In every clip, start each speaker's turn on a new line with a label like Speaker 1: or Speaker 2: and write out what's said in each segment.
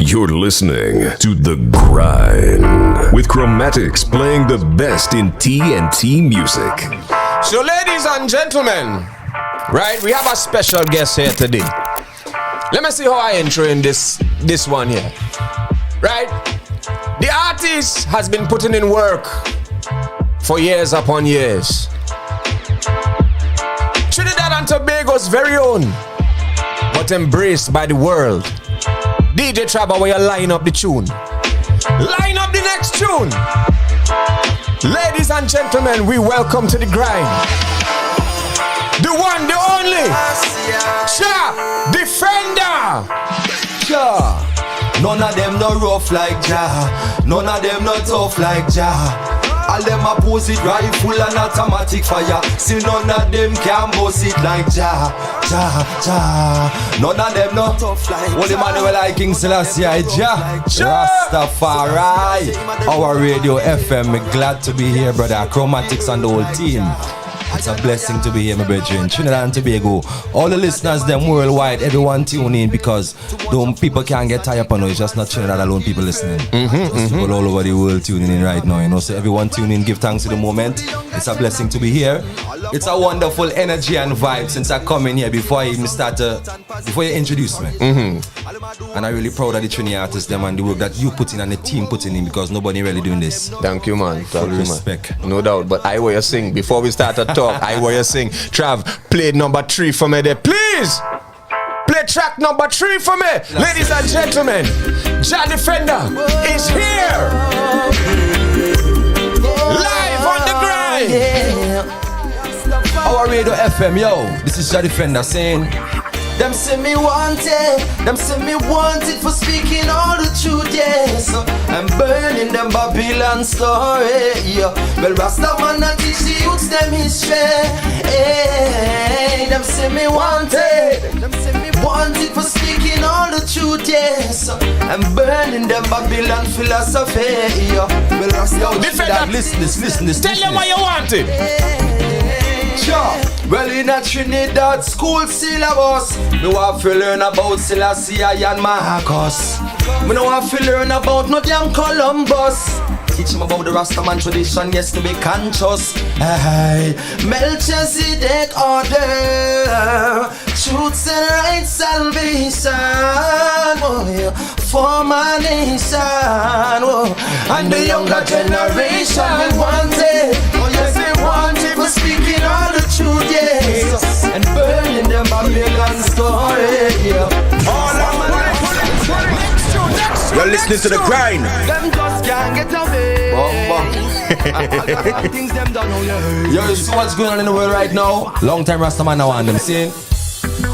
Speaker 1: You're listening to The Grind with Chromatics playing the best in TNT music.
Speaker 2: So ladies and gentlemen, right, we have a special guest here today. Let me see how I intro in this one here. Right? The artist has been putting in work for years upon years. Trinidad and Tobago's very own, but embraced by the world. DJ Trabba, where you line up the tune? Line up the next tune! Ladies and gentlemen, we welcome to the grind the one, the only JAH Defender.
Speaker 3: JAH. None of them no rough like JAH. None of them no tough like JAH. All them a pose it rifle and automatic fire. See none of them can boss it like JAH. JAH. None of them no tough like JAH. Only man who like King Selassie JAH. Rastafari. Our radio FM. Me glad to be here, brother. Chromatics and the whole team. It's a blessing to be here, my brethren. Trinidad and Tobago. All the listeners, them worldwide, everyone tune in because people can't get tired up on it. It's just not Trinidad alone, people listening. People all over the world tuning in right now, you know. So everyone tune in, give thanks to the moment. It's a blessing to be here. It's a wonderful energy and vibe since I come in here before I even before you introduce me. And I'm really proud of the Trini artists, them and the work that you put in and the team putting in because nobody really doing this.
Speaker 2: Thank you, man. Thank you,
Speaker 3: respect.
Speaker 2: Man. No doubt. But I will you sing before we start to talk. I will you sing. Trav, play number 3 for me there, please. Play track number 3 for me. Ladies and gentlemen, JAH Defender is here. Live on the grind.
Speaker 3: Our radio FM, yo. This is JAH Defender saying. Them say me wanted, for speaking all the truth, yes. I'm burning them Babylon story, yeah. Well, Rasta man not teach the youths them history, hey. Them say me wanted, for speaking all the truth, yes. I'm burning them Babylon philosophy, yeah. Well, Rasta, listen.
Speaker 2: Tell them what you wanted.
Speaker 3: Sure. Well, in a Trinidad school syllabus, me want to learn about Selassie and Marcus. Me no want to learn about no damn Columbus. Teach him about the Rastaman tradition, yes, to be conscious. Hey, Melchizedek order, truths and right salvation, oh, for my nation, oh. And the younger generation wanted, oh yes, they wanted for speaking all the truth, yes, and burning the Babylon story, yeah. All of my
Speaker 4: you're listening to The Grind.
Speaker 3: Them just can't get away. Yo, you see what's going on in the world right now? Long time Rastaman now and them saying,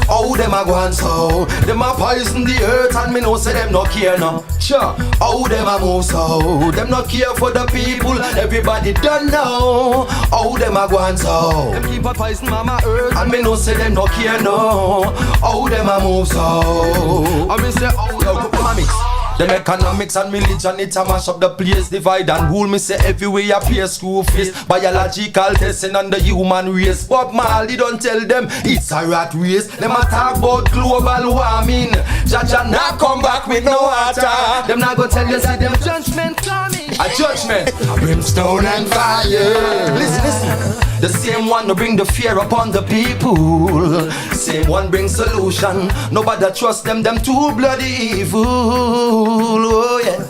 Speaker 3: oh, them a go and so. Them a poison the earth and me know say them no care no. Sure. Oh, them a move so. Them no care for the people. Everybody done know. Oh, them a go and so. Them keep a poison mama earth and me know say them no care no. Oh, them a move so. I me say oh, yo, Chromatics. Them economics and religion, it a mash up the place, divide and rule. Me say everywhere appear screw face, biological testing on the human race. Bob Marley don't tell them it's a rat race. Them a talk about global warming. JAH not come back with no water. Them not go tell you that them judgment coming. A judgment, a brimstone and fire. Listen. The same one to bring the fear upon the people. Same one bring solution. Nobody trust them too bloody evil. Oh yeah.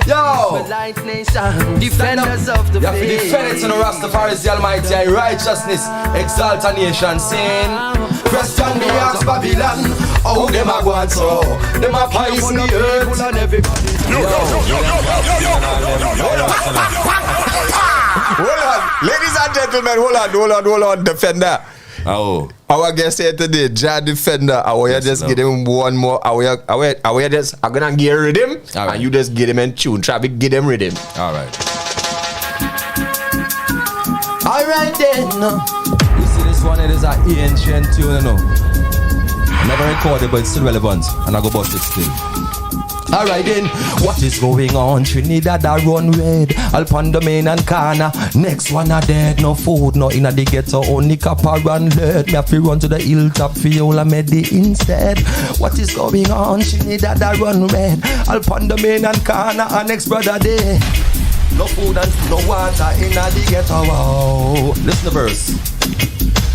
Speaker 3: Yo, light nation, defenders of the faith. You have to defend it to the Rastafari, the Almighty, and righteousness, exalt a nation, saying, question the ask Babylon, oh them a go and so, them a poison the earth and everybody.
Speaker 2: Hold on, ladies and gentlemen, hold on, Defender.
Speaker 3: Oh.
Speaker 2: Our guest here today, JAH Defender. I will just give him one more. I'm gonna get rhythm, right. And you just get him in tune. Traffic, get him rhythm.
Speaker 3: Alright then. You see this one, it is an ancient tune, you know. Never recorded, but it's still relevant, and I go bust it still. Alright then, what is going on? Trinidad I run red. I'll pon the main and corner. Next one a dead. No food, no inna the ghetto. Only copper and lead. Me have to run to the hilltop for you and medi instead. What is going on? Trinidad I run red. I'll pon the main and corner. And next brother day. No food and no water inna the ghetto. Wow. Listen to the verse.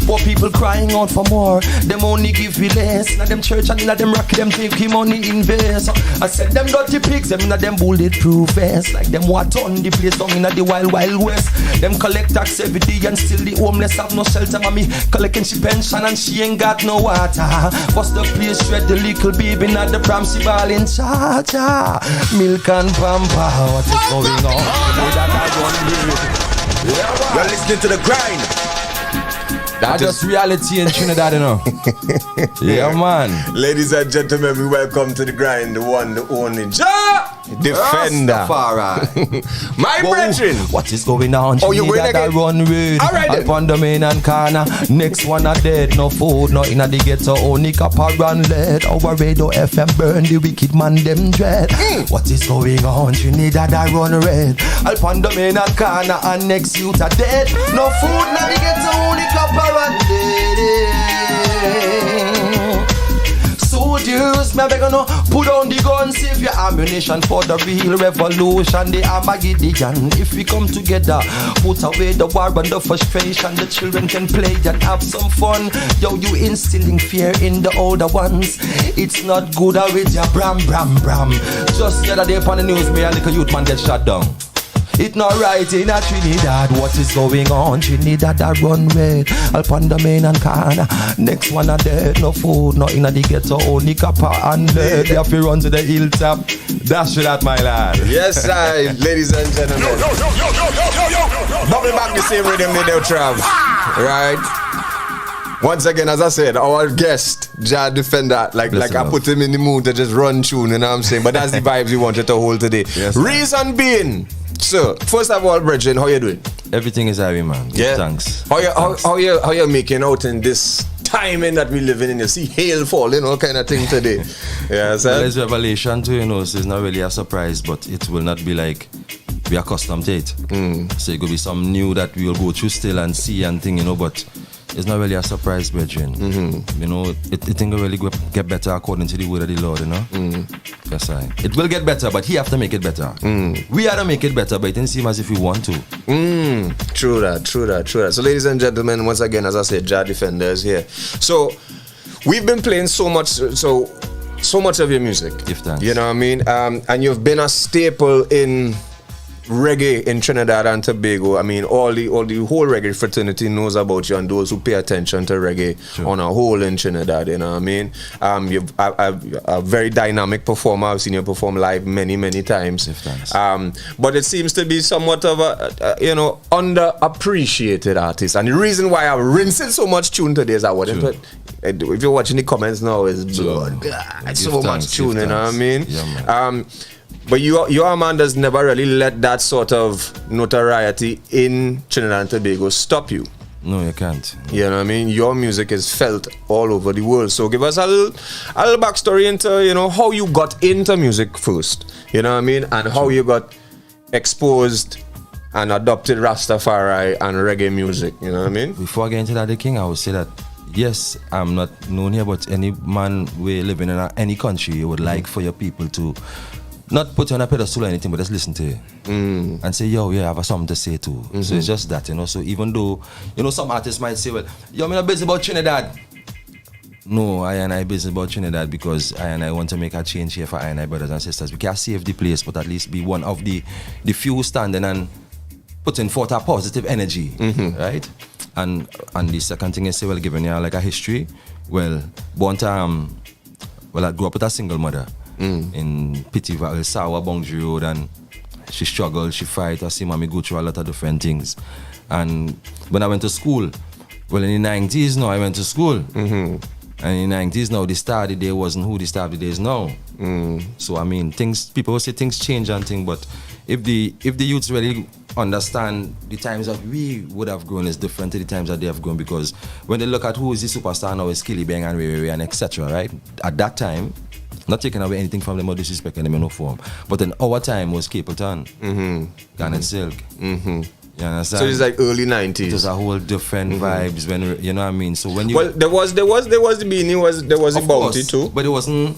Speaker 3: Poor people crying out for more. Them only give me less. Now them church and now them rock, them take him money invest. I said them dirty pigs, them now them bulletproof vest. Like them what on the place down in the wild west. Them collect tax every day and still the homeless have no shelter. Mommy collecting she pension and she ain't got no water. What's the place shred the little baby not the pramsy ball in charge? Milk and pamper. What is going on?
Speaker 4: You're listening to the grind.
Speaker 3: That's just reality in Trinidad, you know. Yeah, man.
Speaker 2: Ladies and gentlemen, we welcome to the grind, the one, the only JAH Defender. My brethren.
Speaker 3: What is going on?
Speaker 2: Oh, you going again?
Speaker 3: Run with.
Speaker 2: All right then.
Speaker 3: Upon the main and corner. Next one a dead. No food, no inna the ghetto. Only copper and lead. Our radio FM burn the wicked man them dread. What is going on? Trinidad I run red. Upon the main and corner. And next youth a dead. No food, no the ghetto. Only copper and lead. Soldiers, me beg no put on the gun, save your ammunition for the real revolution. The Armageddon. If we come together, put away the war and the frustration. The children can play and have some fun. Yo, you instilling fear in the older ones. It's not good with your bram. Just the other day upon the news, me a little youth man get shot down. It's not right in a Trinidad. What is going on? Trinidad I run red. Upon the main and corner. Next one a dead. No food, no inna the ghetto. Only copper and lead. You have to run to the hilltop. Dash it at my lad.
Speaker 2: Yes, sir, ladies and gentlemen. Bubble back the same rhythm they do, Trav. Right? Once again, as I said, our guest, JAH Defender, like I put him in the mood to just run tune, you know what I'm saying? But that's the vibes we wanted to hold today.
Speaker 3: Yes,
Speaker 2: reason being, so first of all, Bridget, how you doing?
Speaker 3: Everything is happy, man.
Speaker 2: Yeah.
Speaker 3: Thanks.
Speaker 2: How you making out in this timing that we living in? You see hail falling, all kind of thing today. Yeah, sir.
Speaker 3: There's revelation too, you know, so it's not really a surprise, but it will not be like we are accustomed to it. So it could be some new that we will go through still and see and thing, you know, but it's not really a surprise, brethren. You know, it will really get better according to the word of the Lord, you know. Yes, it will get better, but he have to make it better. We have to make it better, but it didn't seem as if we want to.
Speaker 2: True that. So, ladies and gentlemen, once again, as I said, JAH Defender is here. So, we've been playing so much of your music.
Speaker 3: Give thanks.
Speaker 2: You know what I mean? And you've been a staple in reggae in Trinidad and Tobago. I mean, all the whole reggae fraternity knows about you, and those who pay attention to reggae on a whole in Trinidad, you know what I mean? You're a very dynamic performer. I've seen you perform live many times. But it seems to be somewhat of a underappreciated artist. And the reason why I'm rinsing so much tune today is that if you're watching the comments now, it's blood. So much tune, you know what I mean?
Speaker 3: Yeah, man.
Speaker 2: But your man does never really let that sort of notoriety in Trinidad and Tobago stop you.
Speaker 3: No, you can't.
Speaker 2: You know what I mean? Your music is felt all over the world. So give us a little backstory into, you know, how you got into music first. You know what I mean? And how you got exposed and adopted Rastafari and reggae music. You know what I mean?
Speaker 3: Before I get into that, the king, I would say that yes, I'm not known here, but any man we living in any country, you would like for your people to not put you on a pedestal or anything, but just listen to you and say, yo, yeah, I have something to say too. So it's just that, you know. So even though, you know, some artists might say, well, yo, I'm not busy about Trinidad. No, I busy about Trinidad because I want to make a change here for I brothers and sisters. We can't save the place, but at least be one of the few standing and putting forth a positive energy, right? And the second thing is, say, well, giving you like a history. Well, I grew up with a single mother. In Pity Valley, Sawa Boundary Road, and she struggled, she fight. I see mommy go through a lot of different things. And when I went to school, well, in the 90s now, I went to school. And in the 90s now, the star of the day wasn't who the star of the day is now. So I mean, people will say things change and things, but if the youths really understand the times that we would have grown is different to the times that they have grown, because when they look at who is the superstar now, is Skilly Bang and Ray and etc., right? At that time, Not taking away anything from them or disrespecting them in no form. But in our time was Capleton, Garnet Silk. You understand?
Speaker 2: So it's like early 90s.
Speaker 3: It was a whole different vibes when you know what I mean. So when you
Speaker 2: there was the Beanie, there was the Bounty too.
Speaker 3: But it wasn't.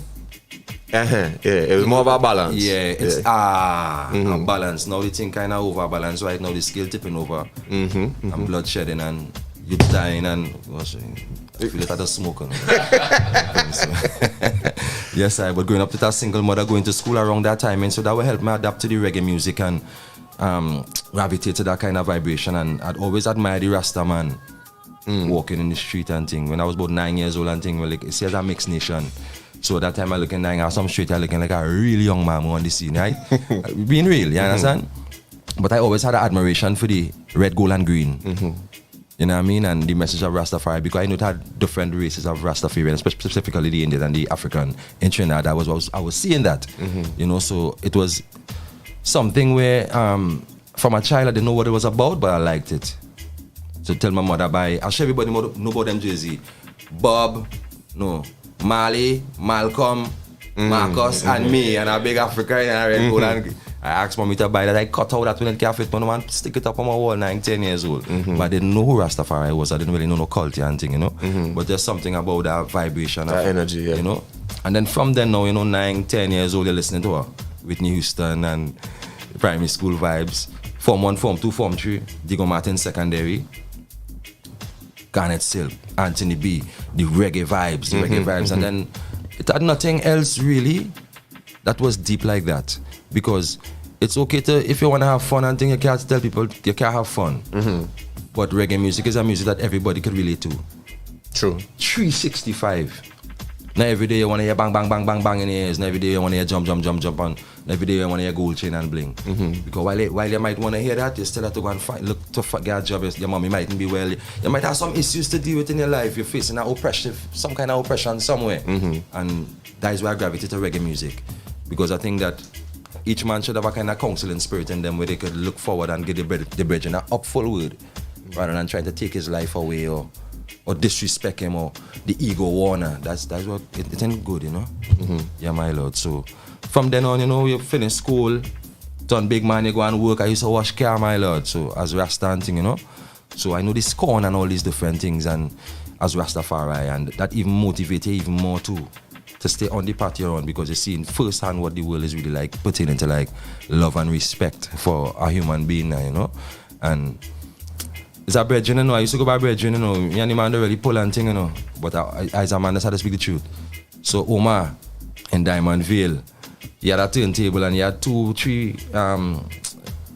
Speaker 2: Yeah, it was more of a balance.
Speaker 3: Yeah, it's a balance. Now the thing kind of overbalance right now. The scale tipping over, and blood shedding and you dying and I feel it at the smoke. Yes, but growing up with a single mother, going to school around that time, and so that will help me adapt to the reggae music and gravitate to that kind of vibration. And I'd always admire the Rasta man walking in the street and thing. When I was about 9 years old and thing, well, like it says a mixed nation. So that time I looking like I some street, I looking like a really young man on the scene, right? Being real, you understand? But I always had an admiration for the red, gold, and green. You know what I mean? And the message of Rastafari, because I know it had different races of Rastafarian, specifically the Indian and the African in Trinidad. I was seeing that. You know, so it was something where from a child I didn't know what it was about, but I liked it. So tell my mother I'm sure everybody know about them Jay-Z. Bob, no, Marley, Malcolm, Marcus, and me, and a big African and a red gold and I asked mommy to buy that. I cut out that when it can't fit, and stick it up on my wall 9, 10 years old. But I didn't know who Rastafari was. I didn't really know no culture and thing, you know. But there's something about that vibration.
Speaker 2: That energy, yeah.
Speaker 3: You know. And then from then now, 9, 10 years old, you're listening to her. Whitney Houston and primary school vibes. Form 1, Form 2, Form 3. Diego Martin Secondary. Garnet Silk, Anthony B. The reggae vibes. And then it had nothing else really that was deep like that. Because it's okay to, if you want to have fun and thing, you can't tell people you can't have fun. But reggae music is a music that everybody could relate to.
Speaker 2: True.
Speaker 3: 365. Not every day you want to hear bang, bang, bang, bang, bang in your ears. Not every day you want to hear jump, jump, jump, jump. And every day you want to hear gold chain and bling. Because while you might want to hear that, you still have to go and look to get a job. Your mommy mightn't be well. You might have some issues to deal with in your life. You're facing some kind of oppression somewhere. And that is why I gravitate to reggae music. Because I think that each man should have a kind of counseling spirit in them where they could look forward and give the brethren an upful word rather than trying to take his life away or disrespect him or the ego warner. That's what it ain't good, you know. Yeah, my lord. So from then on, you finish school, turn big man, you go and work. I used to wash car, my lord. So as Rasta and thing, So I know this corn and all these different things, and as Rastafari, and that even motivated even more too. To stay on the path you're on, because you're seeing firsthand what the world is really like, pertaining to like love and respect for a human being now, And it's a brethren, I used to go by brethren, me and the man don't really pull and thing, But I, as a man, that's how to speak the truth. So O.U.R in Diamond Vale, he had a turntable and he had 2, 3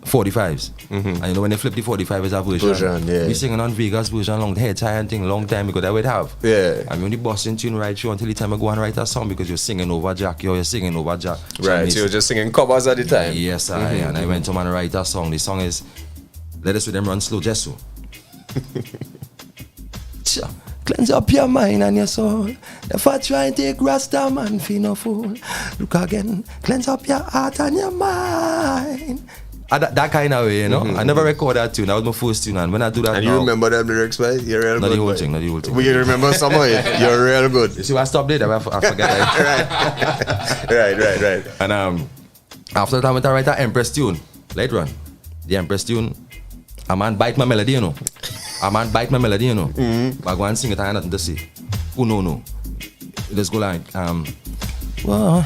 Speaker 3: 45s. And when they flip the 45 is a version. We singing on Vegas version long head tie and thing long time because that would have.
Speaker 2: Yeah.
Speaker 3: I mean the bossing tune right through until the time I go and write a song because you're singing over Jack, you're singing over Jack.
Speaker 2: Right, so you're just singing covers at the time.
Speaker 3: Yes, and I went home and write a song. The song is Let Us With Them Run Slow Just So. Cleanse up your mind and your soul. If I try and take Rasta man, feel no fool. Look again, cleanse up your heart and your mind. That kind of way, I never record that tune. That was my first tune, and when I do that
Speaker 2: and
Speaker 3: now,
Speaker 2: you remember them lyrics, right? You're real
Speaker 3: not
Speaker 2: good.
Speaker 3: Not the whole thing.
Speaker 2: We remember some of it. You're real good.
Speaker 3: You see, I stopped there. I forgot.
Speaker 2: Right.
Speaker 3: And after that, I went to write an Empress tune. Later on, the Empress tune, a man bite my melody, A man bite my melody, But I go and sing it, I have nothing to say. Oh no. Let's go like whoa.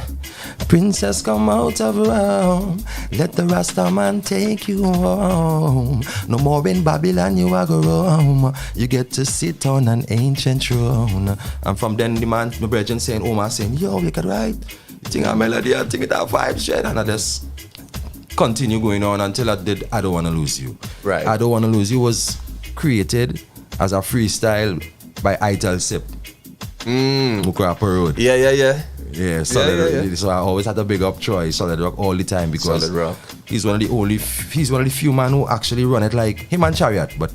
Speaker 3: Princess, come out of Rome. Let the Rasta man take you home. No more in Babylon you are go roam. You get to sit on an ancient throne. And from then the man, my brethren saying, O.U.R saying, yo, you can write. You think a melody, I think it have vibes, shit. And I just continue going on until I did I Don't Wanna Lose You.
Speaker 2: Right.
Speaker 3: I Don't Wanna Lose You was created as a freestyle by Ital Sip. Mukrapa Road.
Speaker 2: Yeah.
Speaker 3: Yeah, solid. So I always had to big up Troy, Solid Rock all the time because
Speaker 2: Solid Rock.
Speaker 3: He's one of the few men who actually run it like him and Chariot, but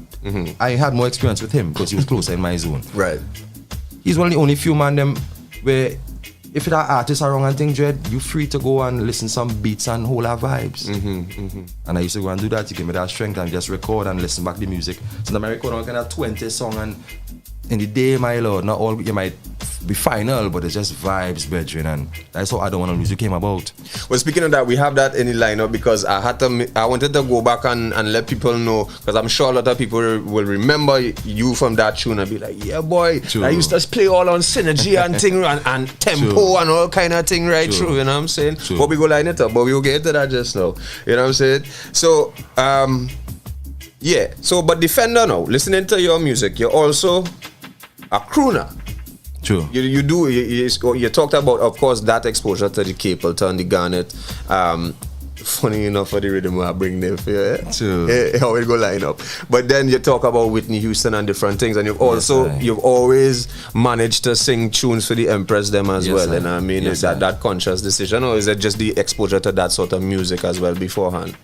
Speaker 3: I had more experience with him because he was closer in my zone.
Speaker 2: Right.
Speaker 3: He's one of the only few men them where if that artist are wrong and thing, Dread, you free to go and listen some beats and whole our vibes. And I used to go and do that. He gave me that strength and just record and listen back the music. So I record on kind of 20 song and in the day, my lord, not all you might be final, but it's just vibes, brethren, and that's what I Don't Wanna Lose You came about.
Speaker 2: Well, speaking of that, we have that in the lineup because I wanted to go back and let people know, because I'm sure a lot of people will remember you from that tune and be like, yeah, boy,
Speaker 3: True.
Speaker 2: I used to play all on synergy and thing and tempo
Speaker 3: True.
Speaker 2: and all kind of thing right
Speaker 3: True.
Speaker 2: through, you know what I'm saying?
Speaker 3: True.
Speaker 2: But we go line it up, but we'll get to that just now, you know what I'm saying? So, yeah, so, but Defender now, listening to your music, you're also a crooner.
Speaker 3: True.
Speaker 2: You talked about, of course, that exposure to the Capleton, the Garnet. Funny enough, for the rhythm I bring them for you.
Speaker 3: True.
Speaker 2: How it go line up. But then you talk about Whitney Houston and different things, and you've
Speaker 3: Yes,
Speaker 2: always managed to sing tunes for the Empress them as
Speaker 3: Yes,
Speaker 2: well.
Speaker 3: sir.
Speaker 2: And I mean,
Speaker 3: Yes,
Speaker 2: is that
Speaker 3: sir.
Speaker 2: that conscious decision, or is it just the exposure to that sort of music as well beforehand?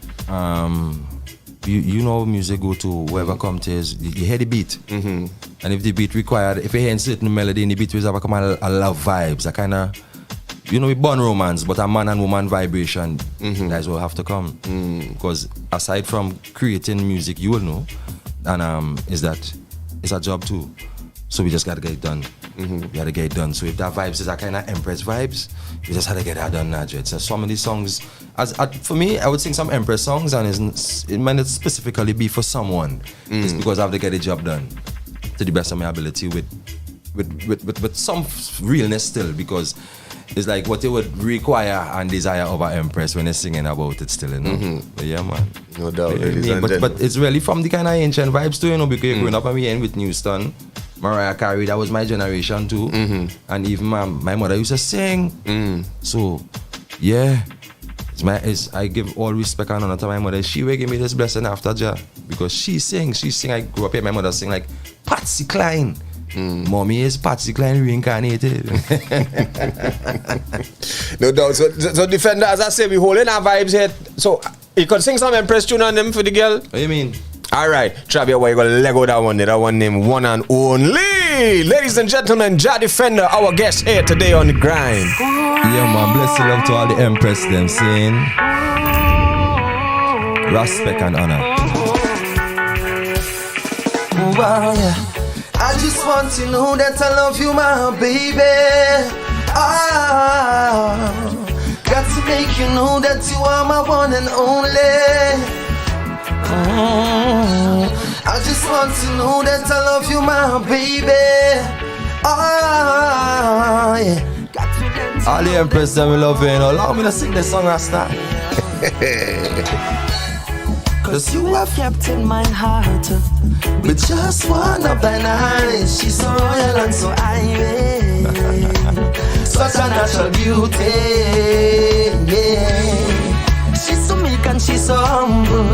Speaker 3: You know, music go to whoever come to is you hear the beat, and if the beat required, if you hear certain melody in the beat, we have a love vibes, a kind of, you know, we born romance, but a man and woman vibration, guys will have to come, because aside from creating music, you will know, and is that it's a job too, so we just gotta get it done. We gotta get it done. So if that vibes is a kind of Empress vibes, we just had to get that done, Najed. So some of these songs, for me, I would sing some Empress songs, and it might not specifically be for someone. It's because I have to get the job done to the best of my ability with some realness still, because it's like what you would require and desire of an Empress when they're singing about it still, you know. But yeah, man.
Speaker 2: No doubt.
Speaker 3: You know what I mean? But it's really from the kind of ancient vibes too, you know, because you're growing up and we end with Houston, Mariah Carey, that was my generation too. And even my mother used to sing. So, yeah. I give all respect and honor to my mother. She will give me this blessing after JAH, because she sing. I grew up here, my mother sing like Patsy Cline. Mommy is Patsy Cline reincarnated.
Speaker 2: No doubt. So Defender, as I say, we holding our vibes here. So you could sing some Empress tune on them for the girl.
Speaker 3: What do you mean?
Speaker 2: Alright, Travis, why you gonna Lego that one there? That one named One and Only. Ladies and gentlemen, JAH Defender, our guest here today on the grind.
Speaker 3: Yeah, man, bless you, love to all the Empress them saying respect and honor.
Speaker 5: Wow, yeah. I just want to know that I love you, my baby. Got to make you know that you are my one and only. I just want to know that I love you, my baby. Yeah.
Speaker 3: All the Empress them we love you, you know. Allow me to sing this song, Rasta.
Speaker 5: Cause you have kept in my heart with just one of thine eyes. She's so royal and so high, such a natural beauty, yeah. She's so meek and she's so humble,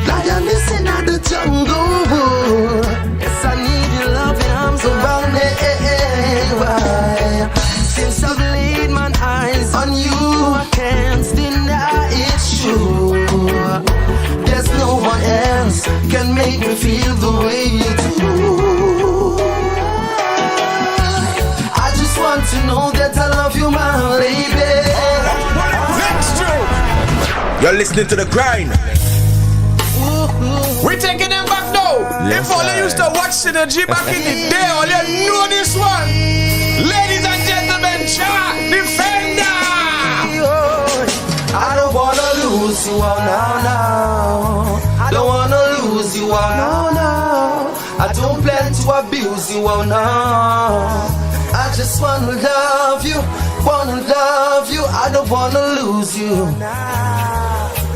Speaker 5: lioness in the jungle. Yes, I need your loving arms around me. Since I've laid my eyes on you, I can't deny it's true. There's no one else can make me feel the way you do. I just want to know that I love you, my lady.
Speaker 2: Next tune.
Speaker 4: You're listening to The Grind.
Speaker 2: We taking them back now.
Speaker 3: Yes,
Speaker 2: If all
Speaker 3: sir.
Speaker 2: you used to watch Synergy back in the day, all you know this one. Ladies and gentlemen, JAH Defender.
Speaker 5: I don't wanna lose you all now. I don't wanna lose you all now. I don't plan to abuse you all now. I just wanna love you, I don't wanna lose you.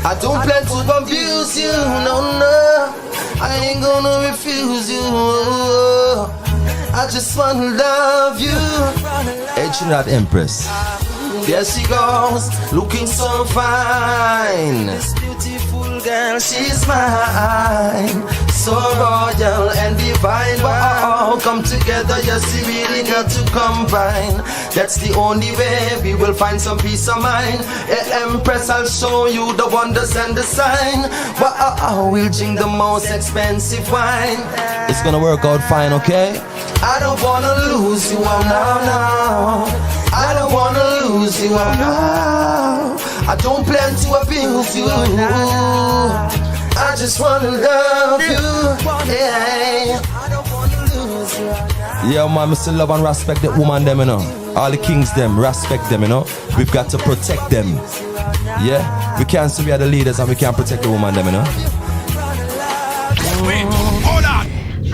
Speaker 5: I don't plan to abuse you, no. I ain't gonna refuse you. I just wanna love you.
Speaker 3: Hey, Trinidad Empress.
Speaker 5: There she goes, looking so fine. This beautiful girl, she's mine. So royal and divine. Wow, come together, yes, we really got to combine. That's the only way we will find some peace of mind. Hey, Empress, I'll show you the wonders and the sign. Wow, we'll drink the most expensive wine.
Speaker 3: It's gonna work out fine, okay?
Speaker 5: I don't wanna lose you all now. I don't wanna lose you all now. I don't plan to abuse you. I just wanna love you. Yeah. I don't wanna lose you.
Speaker 3: Yeah, man, I still love and respect the woman them, you know. All the kings them, respect them, you know. We've got to protect them. Yeah, we can't say we are the leaders and we can't protect the woman them, you know.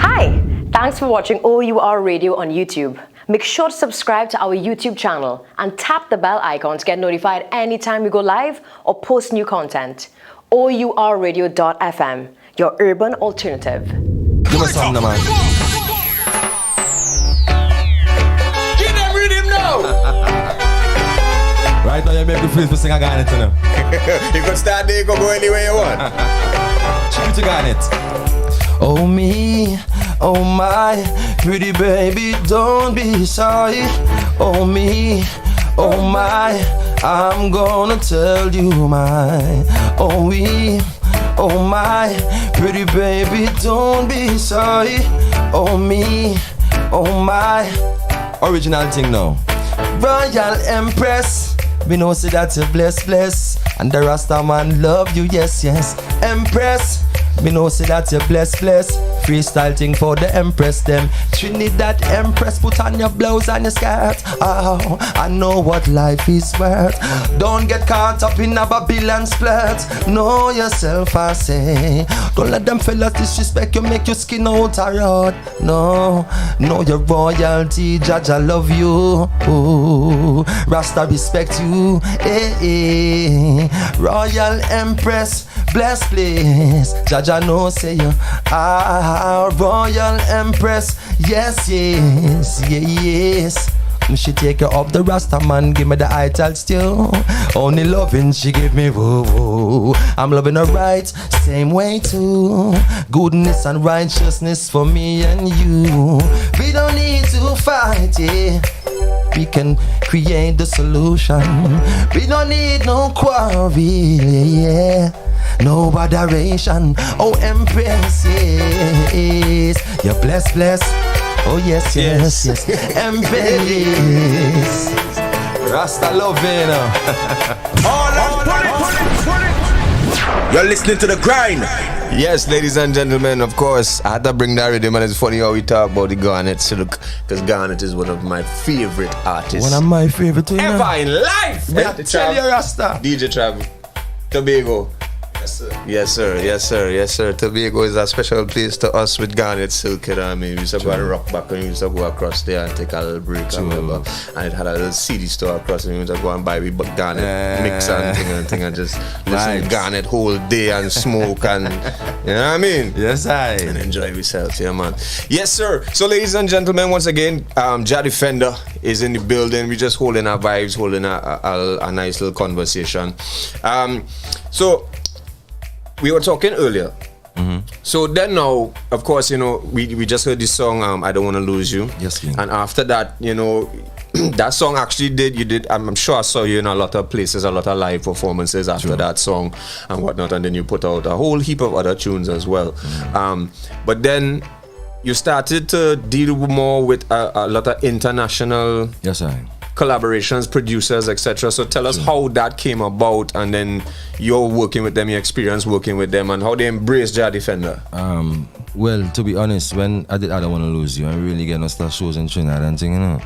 Speaker 6: Hi, thanks for watching O.U.R Radio on YouTube. Make sure to subscribe to our YouTube channel and tap the bell icon to get notified anytime we go live or post new content. OURradio.fm, your urban alternative.
Speaker 3: Give us something, man.
Speaker 2: Give them rhythm now.
Speaker 3: Right now, you make me feel to sing a garnet, you know.
Speaker 2: You can start there, you can go anywhere you want.
Speaker 3: Tribute to garnet. Oh me, oh my, pretty baby, don't be shy. Oh me, oh my, I'm gonna tell you my. Oh we, oh my, pretty baby, don't be shy. Oh me, oh my. Original thing now. Royal Empress, we know say that you bless, and the Rasta man love you, yes. Empress, me know say that you bless. Freestyle thing for the Empress them. Trinidad Empress, put on your blouse and your skirt. Oh, I know what life is worth. Don't get caught up in a Babylon split. Know yourself, I say. Don't let them fellas disrespect you, make your skin out a rod. No, know your royalty, JAH love you. Ooh, Rasta respect you. Hey. Royal Empress, bless place. JAH know say you are Royal Empress. Yes. Me she take you up the Rasta man, give me the eye tag still. Only loving she give me woo. I'm loving her right, same way too. Goodness and righteousness for me and you. We don't need to fight, yeah. We can create the solution. We don't need no quarrel, yeah. No botheration. Oh Empress, yes. You're blessed. Oh yes. Empress. Rasta loving.
Speaker 4: You're listening to the grind.
Speaker 2: Yes, ladies and gentlemen, of course, I had to bring that rhythm, and it's funny how we talk about the Garnet. So look, because Garnet is one of my favorite artists.
Speaker 3: One of my favorite too,
Speaker 2: ever in life.
Speaker 3: Yeah, tell you, Rasta.
Speaker 2: DJ Trav, Tobago. Yes, sir. Tobago is a special place to us with Garnet Silk. You know what I mean? We used to go and rock back, and we used to go across there and take a little break. And it had a little CD store across, and we used to go and buy with Garnet mixer and thing and just listen to Garnet whole day and smoke and you know what I mean?
Speaker 3: Yes,
Speaker 2: and enjoy yourself, yeah, man. Yes, sir. So, ladies and gentlemen, once again, JAH Defender is in the building. We're just holding our vibes, holding a nice little conversation. So. We were talking earlier. Mm-hmm. So then now, of course, you know, we just heard this song, I Don't Want to Lose You.
Speaker 3: Yes, King.
Speaker 2: And after that, you know, that song actually did, I'm sure I saw you in a lot of places, a lot of live performances after that song and whatnot. And then you put out a whole heap of other tunes as well. Mm-hmm. But then you started to deal more with a lot of international collaborations, producers, etc. So tell us how that came about, and then you're working with them, your experience working with them, and how they embrace JAH Defender.
Speaker 3: Well, to be honest, when I did I Don't Want to Lose You, I really get no star shows in Trinidad and thing, you know.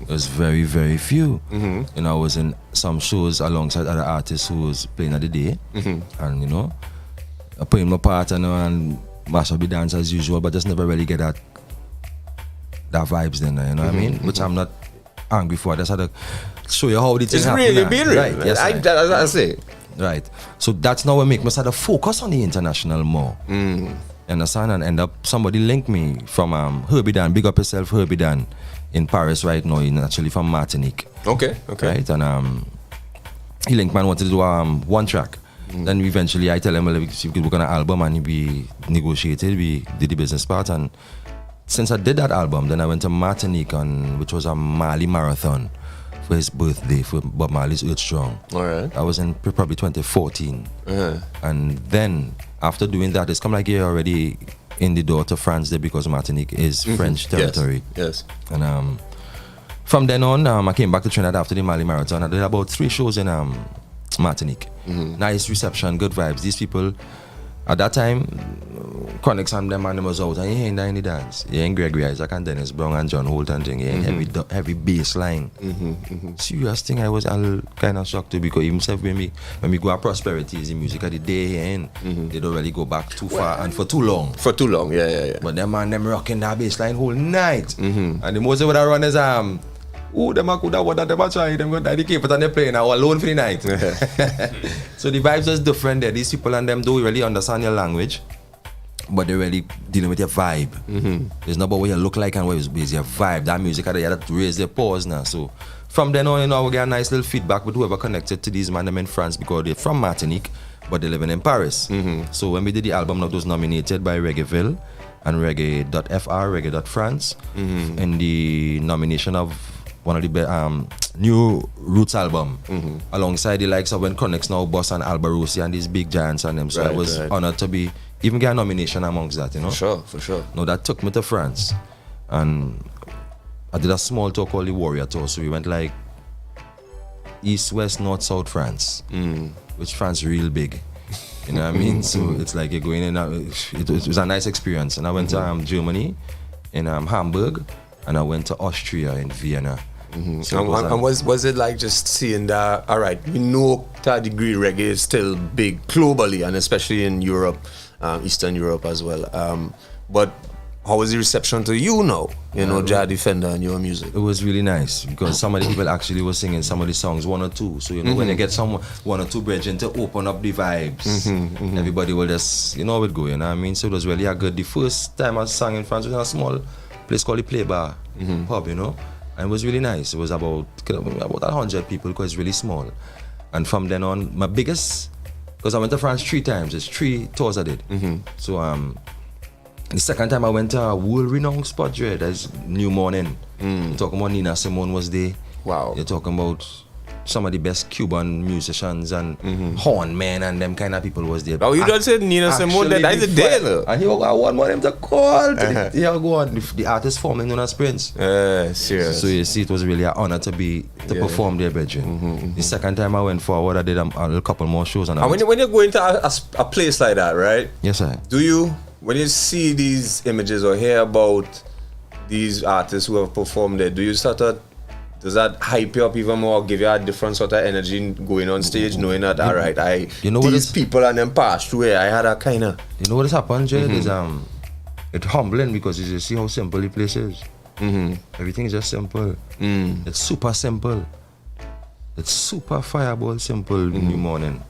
Speaker 3: It was very, very few. Mm-hmm. You know, I was in some shows alongside other artists who was playing at the day, and you know, I put in my part and mash up the dance as usual, but just never really get that vibes then, you know what I mean? Which I'm not angry for. I just had to show you how the thing happened.
Speaker 2: It's really been real.
Speaker 3: Right, yes,
Speaker 2: I say.
Speaker 3: Right. So that's now what make me start to focus on the international more. You understand? And end up somebody linked me from Herbie Dan, big up yourself, Herbie Dan, in Paris right now, actually from Martinique.
Speaker 2: Okay.
Speaker 3: Right? And he linked me and wanted to do one track. Then eventually I tell him, well, if we could work on an album, and we negotiated, we did the business part, and since I did that album, then I went to Martinique, which was a Mali marathon for his birthday, for Bob Marley's Earth Strong.
Speaker 2: All right.
Speaker 3: I was in probably 2014. And then, after doing that, it's come like you're already in the door to France there, because Martinique is French territory.
Speaker 2: Yes.
Speaker 3: And from then on, I came back to Trinidad after the Mali marathon. I did about 3 shows in Martinique. Nice reception, good vibes. These people, at that time, Chromatics and them and them was out and you ain't in the dance. You ain't Gregory Isaac and Dennis Brown and John Holt and thing. You ain't heavy bass line. Serious thing, I was all kind of shocked too because even self when we go at Prosperity is the music of the day and they don't really go back too far and for too long.
Speaker 2: For too long, yeah.
Speaker 3: But them man, them rocking that bass line whole night. And the most of what I run is them a could have what them a try, them go dedicate but they play now alone for the night. So the vibes was different there. These people and them don't really understand your language, but they're really dealing with your vibe. It's not about what you look like and what is your vibe. That music they have to raise their paws now. So from then on, we get a nice little feedback with whoever connected to these man them in France because they're from Martinique, but they're living in Paris. So when we did the album, that was nominated by Reggaeville and Reggae.fr, Reggae.France, in the nomination of one of the new Roots album, alongside the likes of when Chromatics now Boss and Alba Rossi and these big giants and them. So I was honored to be even get a nomination amongst that,
Speaker 2: For sure.
Speaker 3: No, that took me to France, and I did a small tour called the Warrior Tour. So we went like East, West, North, South France, which France real big. You know what I mean? So it's like you're going in. It was a nice experience, and I went to Germany, in Hamburg, and I went to Austria in Vienna.
Speaker 2: So was it like just seeing that, all right, we know to a degree reggae is still big globally and especially in Europe, Eastern Europe as well. But how was the reception to you now, JAH Defender and your music?
Speaker 3: It was really nice because some of the people actually were singing some of the songs, one or two. So, when you get one or two brethren to open up the vibes, everybody will just, how it go, you know what I mean? So it was really a good. The first time I sang in France was in a small place called the Play Bar pub, and it was really nice. It was about 100 people because it's really small. And from then on, my biggest, because I went to France 3 times, it's 3 tours I did. So the second time I went to a world-renowned spot, Dre, that's New Morning. You're talking about Nina Simone was there.
Speaker 2: Wow.
Speaker 3: You're talking about some of the best Cuban musicians and horn men and them kind of people was there.
Speaker 2: Oh, you don't say Nina Simone, that's a deal.
Speaker 3: And he got one more them to call. Go on. The artist forming known as Prince.
Speaker 2: Serious.
Speaker 3: So you see, it was really an honor to perform there, Bridget. The second time I went forward, I did a couple more shows. And
Speaker 2: when you go into a place like that, right?
Speaker 3: Yes, sir.
Speaker 2: When you see these images or hear about these artists who have performed there, does that hype you up even more, give you a different sort of energy going on stage, knowing that, all right, these people and them passed through here, I had a kind of...
Speaker 3: You know what has happened, Jay? It's humbling because you just see how simple the place is. Everything is just simple. It's super simple. It's super fireball simple in the morning.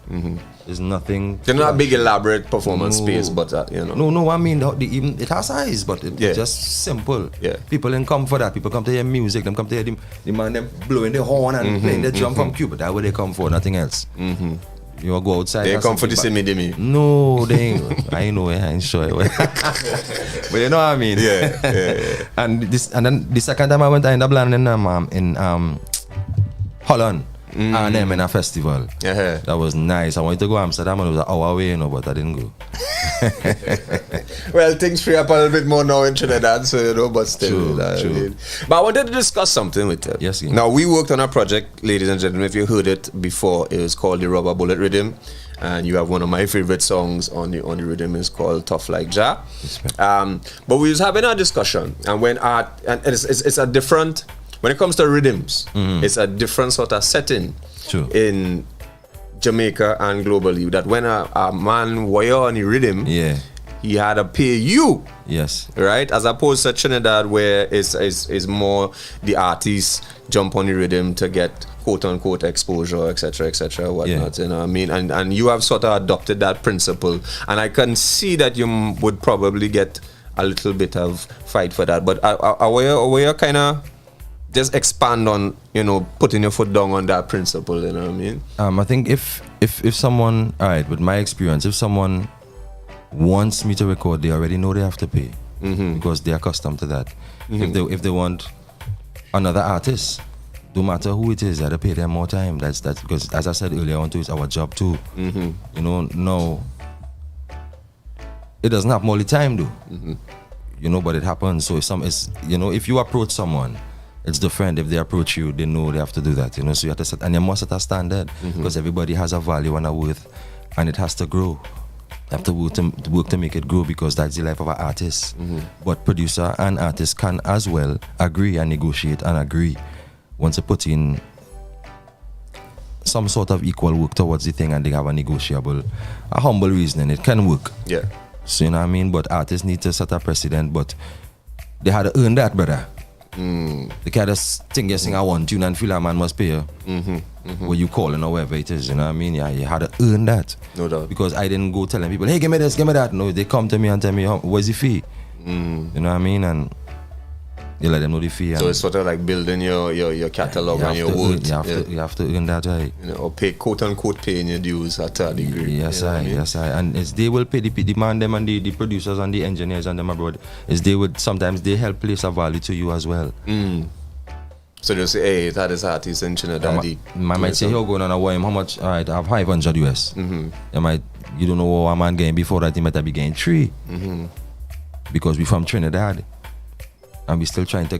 Speaker 3: There's nothing.
Speaker 2: They're not a big elaborate performance space, but
Speaker 3: No, I mean even it has eyes, but it's just simple.
Speaker 2: Yeah.
Speaker 3: People didn't come for that. People come to hear music. Them come to hear the man them blowing the horn and playing the drum from Cuba. That's what they come for. Nothing else. You go outside.
Speaker 2: They come for the semi-demi.
Speaker 3: No, they ain't. I know. I ain't sure. But you know what I mean.
Speaker 2: Yeah.
Speaker 3: And then the second time I went, I ended up landing in Holland. And them in a festival. That was nice. I wanted to go to Amsterdam and it was an hour away, but I didn't go.
Speaker 2: Well, things free up a little bit more now in Trinidad, so but still.
Speaker 3: True.
Speaker 2: But I wanted to discuss something with you.
Speaker 3: Yes.
Speaker 2: Now, we worked on a project, ladies and gentlemen, if you heard it before, it was called the Rubber Bullet Rhythm. And you have one of my favorite songs on the rhythm is called Tough Like JAH. But we was having a discussion, and it's a different... When it comes to rhythms, it's a different sort of setting in Jamaica and globally. That when a man wire on the rhythm, he had to pay you.
Speaker 3: Yes.
Speaker 2: Right? As opposed to Trinidad, where it's more the artists jump on the rhythm to get quote unquote exposure, etc., whatnot. You know what I mean? And you have sort of adopted that principle. And I can see that you would probably get a little bit of fight for that. But are you kind of just expand on, putting your foot down on that principle, you know what I mean?
Speaker 3: I think if someone, all right, with my experience, if someone wants me to record, they already know they have to pay because they're accustomed to that. If they want another artist, no matter who it is, they have to pay them more time. That's because, as I said earlier on, it's our job too. No, it doesn't happen all the time though. But it happens. So if you approach someone, it's different. If they approach you, they know they have to do that, So you have to set, and you must set a standard because everybody has a value and a worth, and it has to grow. have to work to make it grow, because that's the life of an artist. But producer and artist can as well agree and negotiate and agree once they put in some sort of equal work towards the thing, and they have a humble reasoning. It can work.
Speaker 2: Yeah.
Speaker 3: So you know what I mean? But artists need to set a precedent, but they had to earn that, brother. They can't just think you sing a one tune and feel a man must pay you. What you calling or whatever it is, you know what I mean? Yeah, you had to earn that.
Speaker 2: No doubt.
Speaker 3: Because I didn't go telling people, hey, give me this, give me that. No, they come to me and tell me, what's the fee? You know what I mean? And you let them know the fee.
Speaker 2: So it's sort of like building your catalog and your worth.
Speaker 3: You have to earn that, right?
Speaker 2: You know, or pay, quote unquote, paying your dues at a degree.
Speaker 3: Yes, and it's they will pay the man, them and the producers and the engineers and them abroad. Is they would sometimes they help place a value to you as well.
Speaker 2: So they say, hey, that is artist in Trinidad.
Speaker 3: Man might say, you're going on a YM, how much? All right, I have 500 US. You don't know what a man getting before that, he might be getting 3. Because we from Trinidad. And we still trying to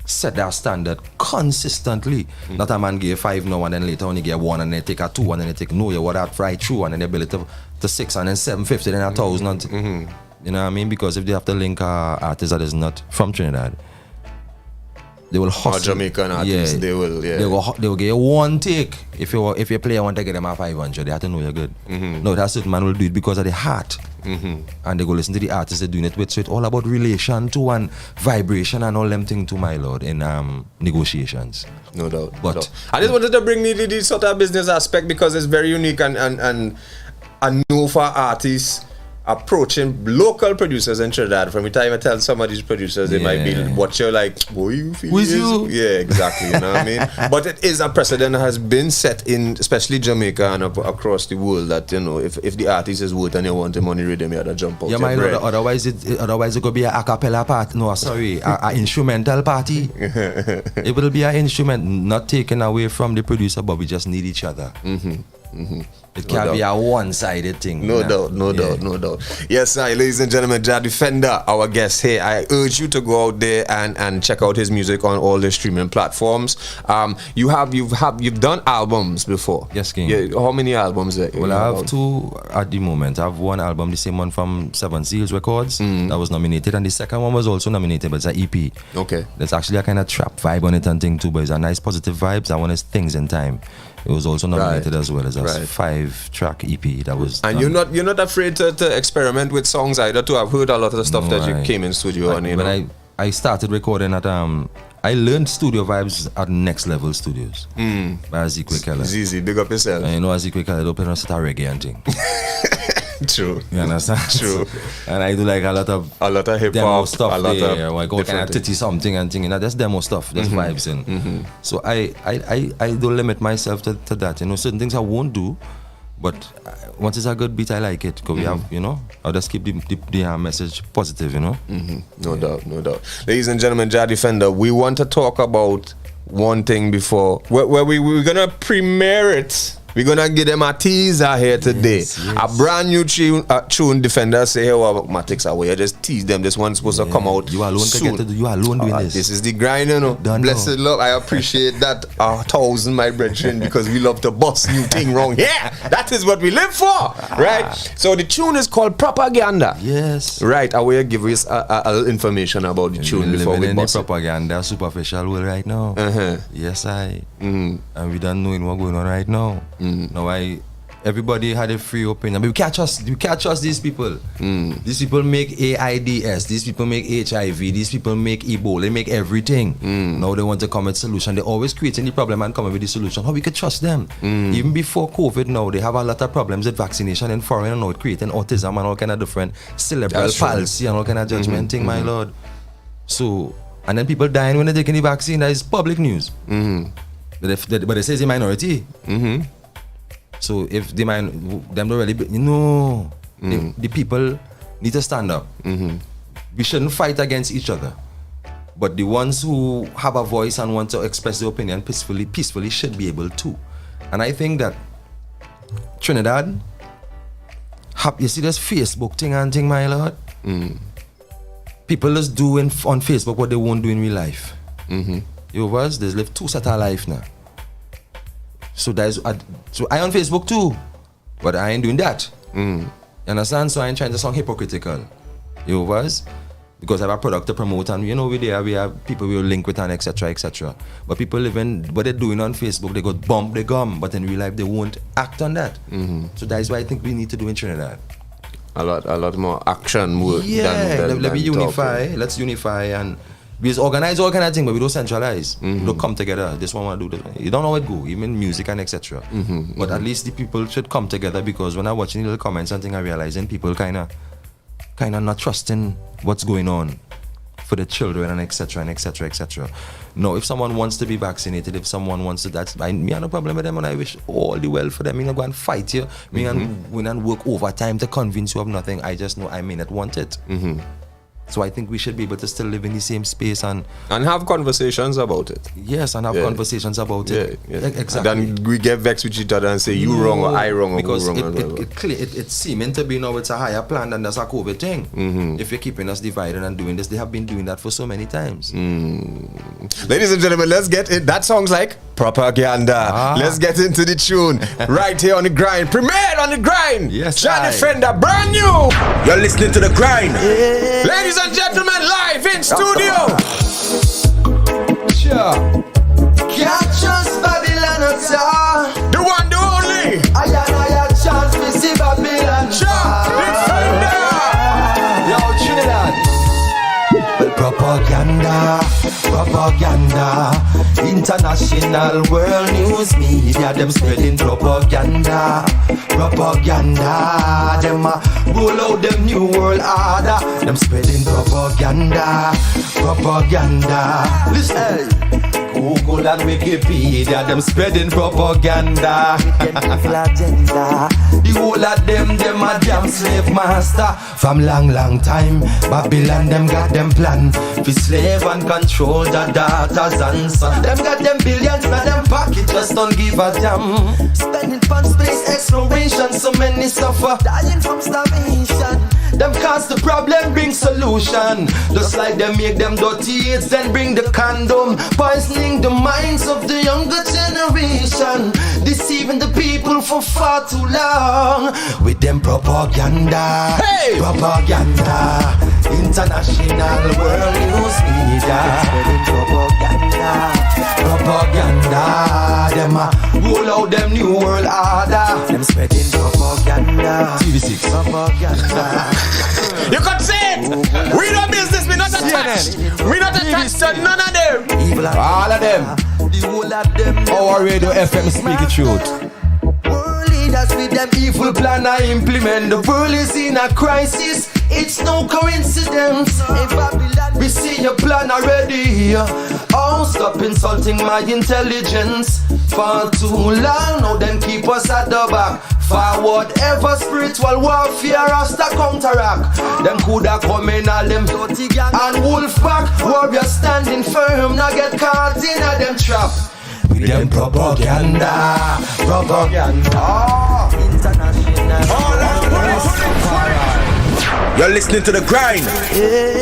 Speaker 3: set that standard consistently. Not a man give 5 now and then later on he get 1 and then take a 2 and then they take no, you what that right through and then they build it to 6 and then 750 then 1,000. You know what I mean? Because if they have to link a artist that is not from Trinidad, they will hustle.
Speaker 2: Or Jamaican artists, they will
Speaker 3: get you one take. If your player want to get them at 500, they have to know you're good. No, that certain man will do it because of the heart. And they go listen to the artists they're doing it with. So it's all about relation to and vibration and all them things to my lord in negotiations.
Speaker 2: No doubt.
Speaker 3: But
Speaker 2: no doubt. I just wanted to bring the sort of business aspect because it's very unique and I know for artists approaching local producers in Trinidad. From the time I tell some of these producers, they might be what you're like, boy, you feel
Speaker 3: who's you?
Speaker 2: Yeah, exactly. You know what I mean? But it is a precedent that has been set in, especially Jamaica and across the world, that you know, if the artist is worth and you want the money rhythm, you have to jump out.
Speaker 3: Yeah, my lord, otherwise it could be a cappella party. No, sorry, a instrumental party. It will be an instrument, not taken away from the producer, but we just need each other. It can't be a one-sided thing.
Speaker 2: No doubt. Yes, sir, ladies and gentlemen, JAH Defender, our guest here. I urge you to go out there and check out his music on all the streaming platforms. You've done albums before.
Speaker 3: Yes, King.
Speaker 2: Yeah, how many albums?
Speaker 3: Well, I have 2 at the moment. I have 1 album, the same one from 7 Seals Records, that was nominated, and the second one was also nominated, but it's an EP. Okay. There's actually a kind of trap vibe on it and thing too, but it's a nice positive vibes. That one is Things in Time. It was also nominated as well as a 5-track EP that was. And
Speaker 2: you're not afraid to experiment with songs either too. I've heard a lot of the stuff that you came in studio on.
Speaker 3: When I started recording at I learned studio vibes at Next Level Studios by Ezekiel Keller.
Speaker 2: It's easy, big up yourself.
Speaker 3: And you know Ezekiel Keller open and start reggae and thing.
Speaker 2: True.
Speaker 3: You understand?
Speaker 2: True.
Speaker 3: And I do like a lot of
Speaker 2: hip
Speaker 3: demo
Speaker 2: hop
Speaker 3: stuff
Speaker 2: a lot
Speaker 3: there.
Speaker 2: of
Speaker 3: I go kind of titty something and thing. You know, that's demo stuff. That's vibes in. So I don't limit myself to that. You know, certain things I won't do, but once it's a good beat, I like it. Because we have, you know, I'll just keep the message positive, you know.
Speaker 2: No doubt. Ladies and gentlemen, JAH Defender, we want to talk about one thing before where we're gonna premiere it. We're gonna give them a teaser here today. Yes. A brand new tune Defender say, hey, well, Chromatics away. I just tease them. This one's supposed to come out.
Speaker 3: You alone
Speaker 2: soon.
Speaker 3: You alone doing this.
Speaker 2: This is the grind, you know. Blessed love. I appreciate that 1,000, my brethren, because we love to bust new thing wrong. Yeah, that is what we live for, right? So the tune is called Propaganda.
Speaker 3: Yes.
Speaker 2: Right. I will give us a little information about the tune before we bust
Speaker 3: the propaganda superficial world right now. Yes, and we don't know what's going on right now. Now everybody had a free opinion, but we can't trust these people. These people make AIDS, these people make HIV, these people make Ebola, they make everything. Now they want to come with solution. They're always creating the problem and coming with the solution. How we could trust them? Even before COVID, now they have a lot of problems with vaccination in foreign, and now creating autism and all kind of different cerebral palsy and all kind of judgment thing, my lord. So, and then people dying when they're taking the vaccine. That is public news. But they say it's a minority. So if them don't really, the people need to stand up. We shouldn't fight against each other. But the ones who have a voice and want to express their opinion peacefully should be able to. And I think that Trinidad, you see this Facebook thing and thing, my lord? People just do on Facebook what they won't do in real life. You was, they live 2 sets of life now. So I on Facebook too, but I ain't doing that. You understand? So I ain't trying to sound hypocritical. You was? Because I have a product to promote, and you know we have people we will link with and etc. But people living what they're doing on Facebook, they got bump the gum, but in real life they won't act on that. So that is what I think we need to do in Trinidad.
Speaker 2: A lot more action work.
Speaker 3: Let me unify. Talking. Let's unify and we organize all kind of things, but we don't centralize. We don't come together. This one want to do this. You don't know how it go, even music and etc. But at least the people should come together, because when I watching little comments and things, I realizing people kind of not trusting what's going on for the children and etc. No, if someone wants to be vaccinated, if someone wants to, me have no problem with them, and I wish all the well for them. Me not go and fight you. Me and work overtime to convince you of nothing. I just know I may not want it. So I think we should be able to still live in the same space and
Speaker 2: have conversations about it.
Speaker 3: Yes, and have conversations about it. Exactly.
Speaker 2: And then we get vexed with each other and say you wrong or I wrong,
Speaker 3: because
Speaker 2: or who wrong.
Speaker 3: It's seeming to be now it's a higher plan than that's a COVID thing. If you're keeping us divided and doing this, they have been doing that for so many times.
Speaker 2: Ladies and gentlemen, let's get it. That sounds like propaganda. Let's get into the tune right here on the grind. Premiered on the grind.
Speaker 3: Yes,
Speaker 2: JAH Defender, brand new.
Speaker 4: You're listening to the grind.
Speaker 2: Ladies and gentlemen, live in studio.
Speaker 3: Sure.
Speaker 5: Can't trust Babylon at all.
Speaker 2: The one, the only.
Speaker 5: I chance to see Babylon.
Speaker 2: JAH Defender.
Speaker 3: Yo, Trinidad.
Speaker 5: Propaganda, international world news media, them spreading propaganda, them roll out them new world order, them spreading propaganda, listen, Google and Wikipedia, them spreading propaganda, the whole of them a damn slave master, from long time, Babylon them got them plan, for slave and control the daughters and sons. Them got them billions in them pocket, just don't give a damn. Spending fun space exploration, so many suffer, dying from starvation. Them cause the problem, bring solution. Just like them make them dirty aids, then bring the condom, poisoning the minds of the younger generation, deceiving the people for far too long with them propaganda.
Speaker 2: Hey!
Speaker 5: Propaganda, international world news media, spreading propaganda, them roll out them new world order, them spreading propaganda.
Speaker 3: TV6
Speaker 5: propaganda.
Speaker 2: You could say it. We no business. We not attached. We not attached to none of them.
Speaker 3: all of them.
Speaker 5: The whole of them.
Speaker 3: Our radio FM speak the truth.
Speaker 5: World leaders with them evil plan I implement. The world is in a crisis. It's no coincidence. In Babylon, we see your plan already. Oh, stop insulting my intelligence. For too long, now them keep us at the back. Forward ever spiritual warfare has to counteract. Them coulda come in all them dirty gang and wolf pack. Warriors standing firm, not get caught in a them trap. With them propaganda, international.
Speaker 4: You're listening to the grind.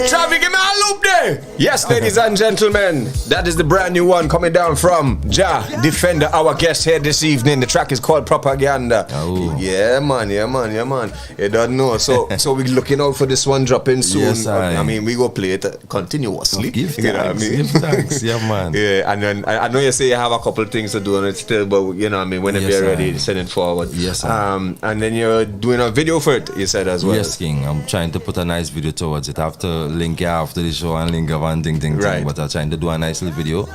Speaker 2: Travi, give me a loop there. Yes, ladies and gentlemen, that is the brand new one coming down from JAH Defender, our guest here this evening. The track is called Propaganda.
Speaker 3: Oh.
Speaker 2: Yeah, man. You don't know. So we're looking out for this one dropping soon.
Speaker 3: Yes,
Speaker 2: I mean, we go play it continuously.
Speaker 3: Give
Speaker 2: you know what I mean?
Speaker 3: Give thanks. Yeah, man.
Speaker 2: Yeah, and then I know you say you have a couple of things to do on it still, but you know what I mean, whenever you're ready, send it forward.
Speaker 3: Yes,
Speaker 2: and then you're doing a video for it, you said as well.
Speaker 3: Yes, King. I'm trying to put a nice video towards it. I have to link it after the show and link up and thing.
Speaker 2: Right.
Speaker 3: But I'm trying to do a nice little video.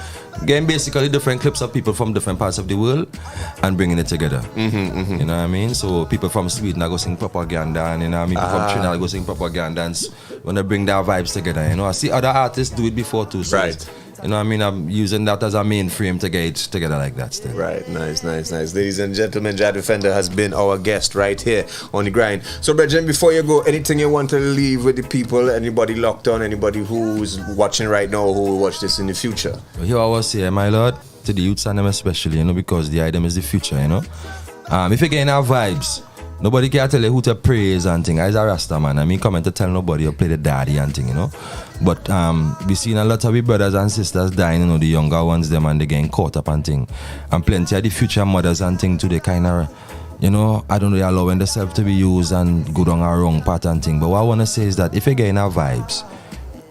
Speaker 3: Getting basically different clips of people from different parts of the world and bringing it together. You know what I mean? So people from Sweden are going to sing propaganda, and you know what I mean? People from Trinidad are going to sing propaganda, and when they bring their vibes together, you know. I see other artists do it before too. So
Speaker 2: Right.
Speaker 3: You know what I mean? I'm using that as a main frame to get it together like that still.
Speaker 2: Right, nice. Ladies and gentlemen, JAH Defender has been our guest right here on the grind. So, Brethren, before you go, anything you want to leave with the people, anybody locked on, anybody who's watching right now who will watch this in the future?
Speaker 3: Here I was here, my lord, to the youths and them especially, you know, because the item is the future, you know. If you're getting our vibes, nobody can tell you who to praise and thing. I's a Rasta man. I mean, coming to tell nobody or play the daddy and thing, you know. But we seen a lot of we brothers and sisters dying, you know, the younger ones, them, and they getting caught up and thing. And plenty of the future mothers and thing too, they kind of, you know, I don't really allowing themselves to be used and go down a wrong pattern thing. But what I want to say is that if you're getting our vibes,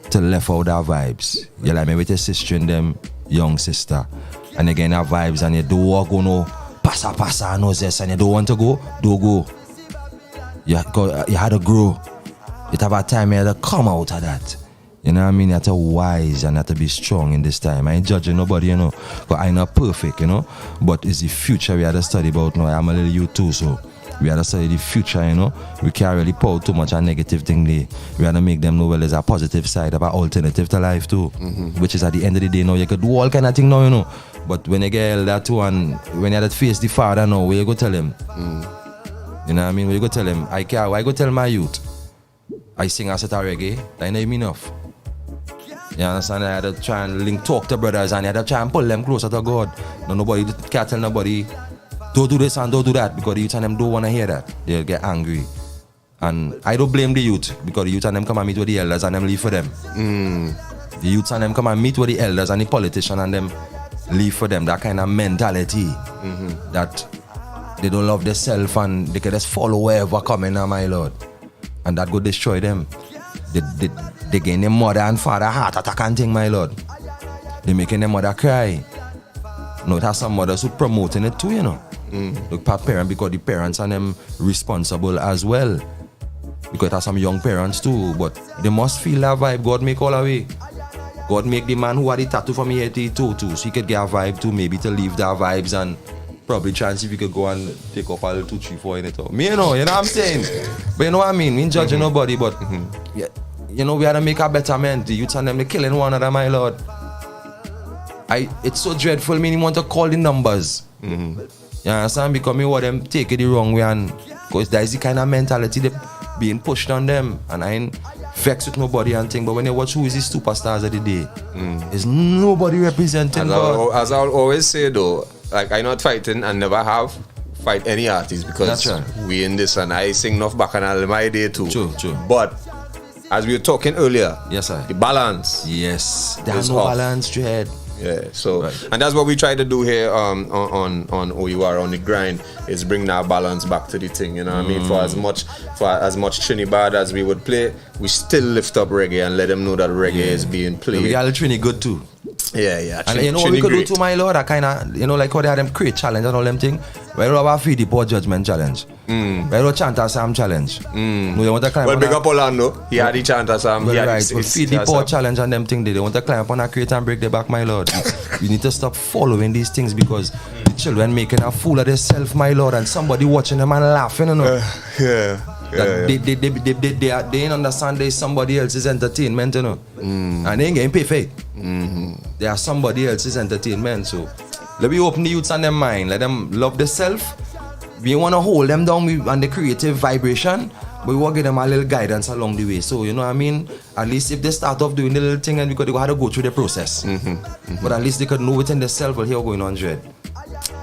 Speaker 3: to left out our vibes, you like me with your sister and them young sister, and you getting our vibes and you don't want to go no passa, no this, and you don't want to go, don't go. You had to grow. It have a time you had to come out of that. You know what I mean? You have to wise and you have to be strong in this time. I ain't judging nobody, you know, because I'm not perfect, you know. But it's the future we have to study about now. I'm a little youth too, so we have to study the future, you know. We can't really pour too much a negative thing there. We have to make them know, well, there's a positive side, of an alternative to life too. Which is at the end of the day now, you could do all kind of thing now, you know. But when you get elder too and when you have to face the father now, where you go tell him? You know what I mean? Where you go tell him? I care, why go tell my youth? I sing a set of reggae, that ain't enough. You understand? I had to try and talk to brothers and I had to try and pull them closer to God. No, nobody can't tell nobody, don't do this and don't do that, because the youth and them don't want to hear that. They'll get angry. And I don't blame the youth, because the youth and them come and meet with the elders and them leave for them. The youth and them come and meet with the elders and the politicians and them leave for them. That kind of mentality that they don't love themselves and they can just follow wherever coming now, my Lord. And that go destroy them. They gain their mother and father heart attack and thing, my Lord. They making their mother cry. No, it has some mothers who promoting it too, you know. Look for parents, because the parents are them responsible as well. Because it has some young parents too, but they must feel that vibe. God make all away. God make the man who had the tattoo from here to toe too, so he could get a vibe too, maybe to leave their vibes and probably try and see if he could go and take off a little 2, 3, 4 in it all. Me, you know what I'm saying? But you know what I mean? We ain't judging nobody, but yeah, you know, we had to make a better man. The youths and them, they killing one another, my Lord. It's so dreadful, me want to call the numbers. You understand? Because me want them take it the wrong way, and because that is the kind of mentality that being pushed on them, and I ain't vexed with nobody and thing. But when you watch who is the superstars of the day, there's nobody representing God.
Speaker 2: As I'll always say though, like I'm not fighting and never have fight any artist, because we in this and I sing enough back and all my day too.
Speaker 3: True.
Speaker 2: But as we were talking earlier,
Speaker 3: yes, sir,
Speaker 2: the balance.
Speaker 3: Yes, there's no balance, Dread.
Speaker 2: Yeah, so and that's what we try to do here on O.U.R. on the grind, is bring that balance back to the thing. You know what I mean? For as much Trinidad as we would play, we still lift up reggae and let them know that reggae is being played.
Speaker 3: We got Trini good too.
Speaker 2: Yeah.
Speaker 3: And you know what we could do to my Lord? I kind of, you know, like how they had them create challenge and all them thing. Where you have a feed the poor judgment challenge. Where you chant a psalm challenge. No, you want to climb.
Speaker 2: Well, big up Orlando. He had the chant a psalm.
Speaker 3: Well, right. But feed the poor challenge and them thing. They want to climb up on a crate and break their back, my Lord. We need to stop following these things, because the children making a fool of themselves, my Lord, and somebody watching them and laughing, you know. They ain't understand there's somebody else's entertainment, you know. And they ain't getting paid for it. They are somebody else's entertainment. So let me open the youths and their mind. Let them love themselves. We want to hold them down on the creative vibration, but we want to give them a little guidance along the way. So, you know what I mean? At least if they start off doing the little thing, and because they have to go through the process. But at least they could know within themselves, well, here we're going on, Dread.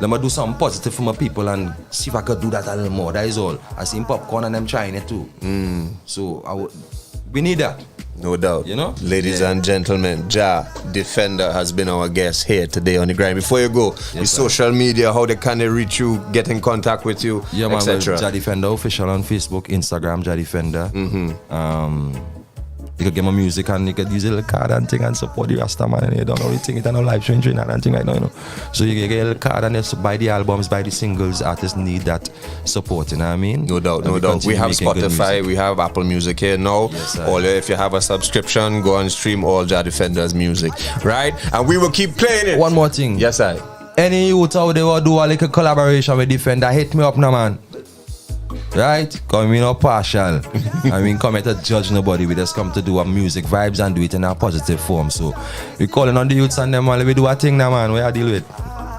Speaker 3: Let me do something positive for my people and see if I could do that a little more. That is all. I seen popcorn and them trying it too. So we need that.
Speaker 2: No doubt.
Speaker 3: You know?
Speaker 2: Ladies and gentlemen, JAH Defender has been our guest here today on the grind. Before you go, the social media, how can they reach you, get in contact with you, etc.
Speaker 3: JAH Defender official on Facebook, Instagram, JAH Defender. You could get my music and you could use a little card and thing and support the Rasta man, and you don't know anything, it's no live stream and thing right now, you know. So you get a little card and just buy the albums, buy the singles. Artists need that support, you know what I mean?
Speaker 2: No doubt. We have Spotify, we have Apple Music here now. Yes, if you have a subscription, go and stream all JAH Defender's music, right? And we will keep playing it.
Speaker 3: One more thing.
Speaker 2: Yes, I.
Speaker 3: Any youth out there will do a little collaboration with Defender, hit me up now, man. Right? Because we not partial. I mean, come here to judge nobody. We just come to do our music vibes and do it in a positive form. So we calling on the youths and them, man. We do a thing now, man. We are deal with.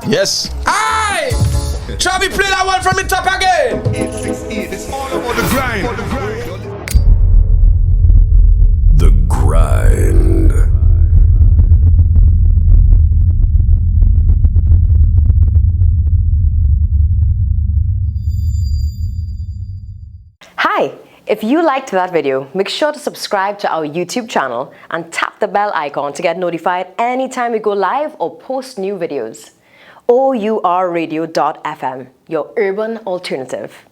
Speaker 2: Yes. Aye! Travi, play that one from the top again.
Speaker 1: 868, it's all about the grind. The grind.
Speaker 6: Hi! If you liked that video, make sure to subscribe to our YouTube channel and tap the bell icon to get notified anytime we go live or post new videos. OURradio.fm, your urban alternative.